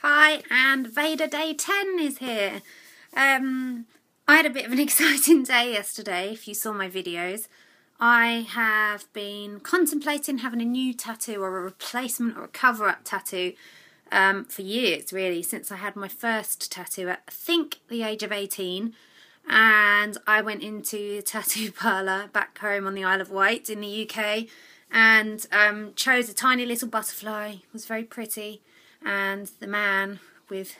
Hi, and VEDA Day 10 is here. I had a bit of an exciting day yesterday, if you saw my videos. I have been contemplating having a new tattoo or a replacement or a cover-up tattoo for years, really, since I had my first tattoo at, I think, the age of 18. And I went into a tattoo parlour back home on the Isle of Wight in the UK and chose a tiny little butterfly. It was very pretty. And the man with,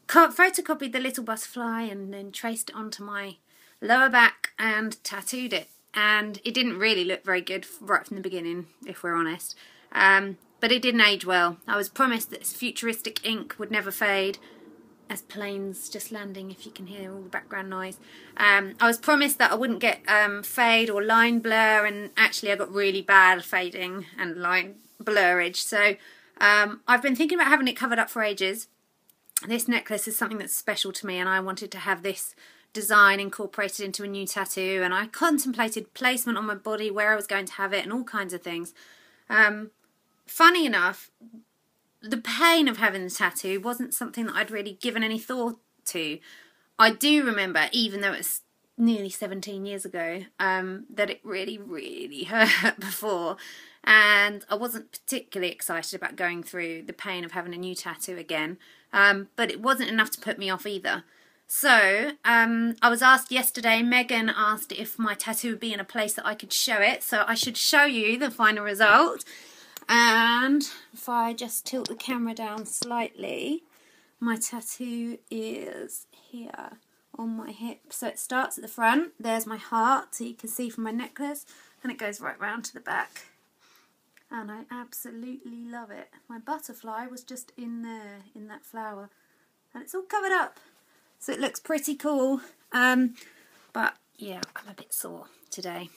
photocopied the little butterfly and then traced it onto my lower back and tattooed it. And it didn't really look very good right from the beginning, if we're honest. But it didn't age well. I was promised that this futuristic ink would never fade. As planes just landing, if you can hear all the background noise. I was promised that I wouldn't get fade or line blur, and actually I got really bad fading and line blurrage. So I've been thinking about having it covered up for ages. This necklace is something that's special to me, and I wanted to have this design incorporated into a new tattoo, and I contemplated placement on my body, where I was going to have it, and all kinds of things. Funny enough, the pain of having the tattoo wasn't something that I'd really given any thought to. I do remember, even though it's nearly 17 years ago, that it really, really hurt before. And I wasn't particularly excited about going through the pain of having a new tattoo again. But it wasn't enough to put me off either. So I was asked yesterday, Megan asked if my tattoo would be in a place that I could show it. So I should show you the final result. And if I just tilt the camera down slightly, my tattoo is here on my hip. So it starts at the front, there's my heart, so you can see from my necklace, and it goes right round to the back. And I absolutely love it. My butterfly was just in there, in that flower, and it's all covered up. So it looks pretty cool. But yeah, I'm a bit sore today.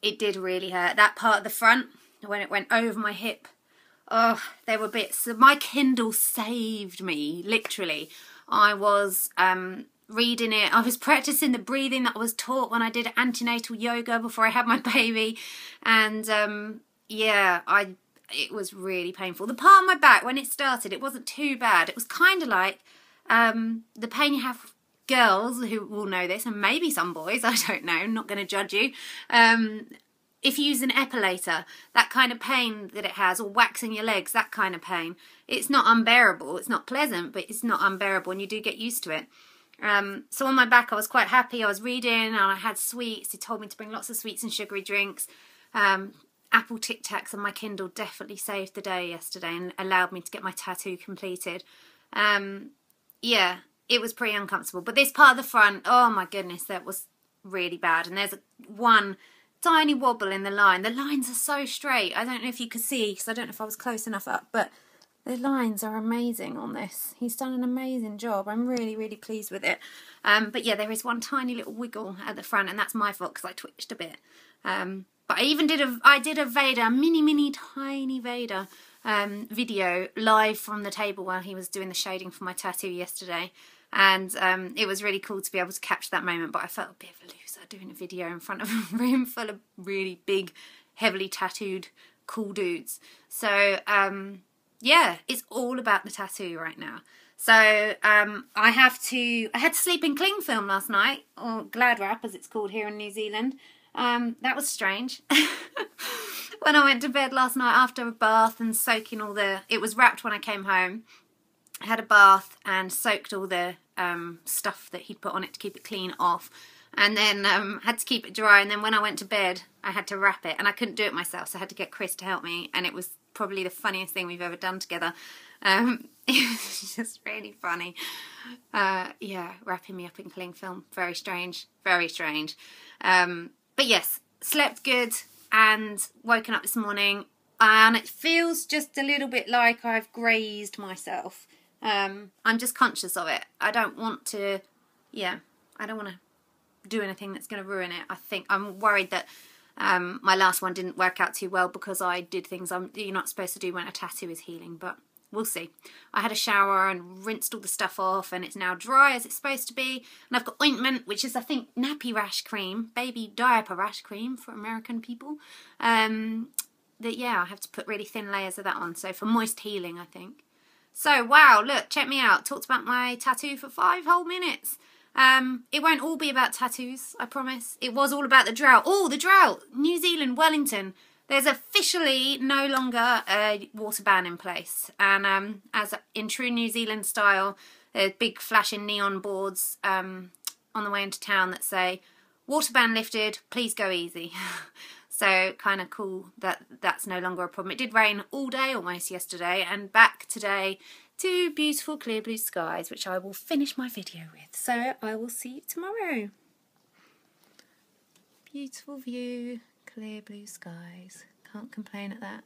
It did really hurt. That part of the front, when it went over my hip, oh, there were bits. My Kindle saved me, literally. I was reading it. I was practicing the breathing that I was taught when I did antenatal yoga before I had my baby. And yeah, it was really painful. The part on my back, when it started, it wasn't too bad. It was kind of like the pain you have, girls who will know this, and maybe some boys, I don't know, I'm not going to judge you. If you use an epilator, that kind of pain that it has, or waxing your legs, that kind of pain, it's not unbearable. It's not pleasant, but it's not unbearable, and you do get used to it. So on my back, I was quite happy. I was reading, and I had sweets. He told me to bring lots of sweets and sugary drinks. Apple Tic Tacs and my Kindle definitely saved the day yesterday and allowed me to get my tattoo completed. Yeah, it was pretty uncomfortable. But this part of the front, oh my goodness, that was really bad. And there's one tiny wobble in the line. The lines are so straight. I don't know if you could see, because I don't know if I was close enough up, but the lines are amazing on this. He's done an amazing job. I'm really, really pleased with it. But yeah, there is one tiny little wiggle at the front, and that's my fault because I twitched a bit. But I even did a VEDA, mini tiny VEDA video live from the table while he was doing the shading for my tattoo yesterday. And it was really cool to be able to capture that moment, but I felt a bit of a loser doing a video in front of a room full of really big, heavily tattooed, cool dudes. So, yeah, it's all about the tattoo right now. So, I had to sleep in cling film last night, or glad wrap as it's called here in New Zealand. That was strange. When I went to bed last night after a bath and soaking it was wrapped when I came home. I had a bath and soaked all the stuff that he'd put on it to keep it clean off, and then had to keep it dry, and then when I went to bed I had to wrap it, and I couldn't do it myself, so I had to get Chris to help me, and it was probably the funniest thing we've ever done together. It was just really funny. Yeah, wrapping me up in cling film, very strange, very strange. But yes, slept good and woken up this morning, and it feels just a little bit like I've grazed myself. I'm just conscious of it. I don't want to do anything that's going to ruin it. I think I'm worried that my last one didn't work out too well because I did things you're not supposed to do when a tattoo is healing, but we'll see. I had a shower and rinsed all the stuff off, and it's now dry as it's supposed to be. And I've got ointment, which is, I think, nappy rash cream, baby diaper rash cream for American people. yeah, I have to put really thin layers of that on. So for moist healing, I think. So, wow, look, check me out. Talked about my tattoo for 5 whole minutes. It won't all be about tattoos, I promise. It was all about the drought. Oh, the drought! New Zealand, Wellington. There's officially no longer a water ban in place. And as in true New Zealand style, there's big flashing neon boards on the way into town that say, water ban lifted, please go easy. So kind of cool that that's no longer a problem. It did rain all day almost yesterday, and back today to beautiful clear blue skies, which I will finish my video with. So I will see you tomorrow. Beautiful view, clear blue skies. Can't complain at that.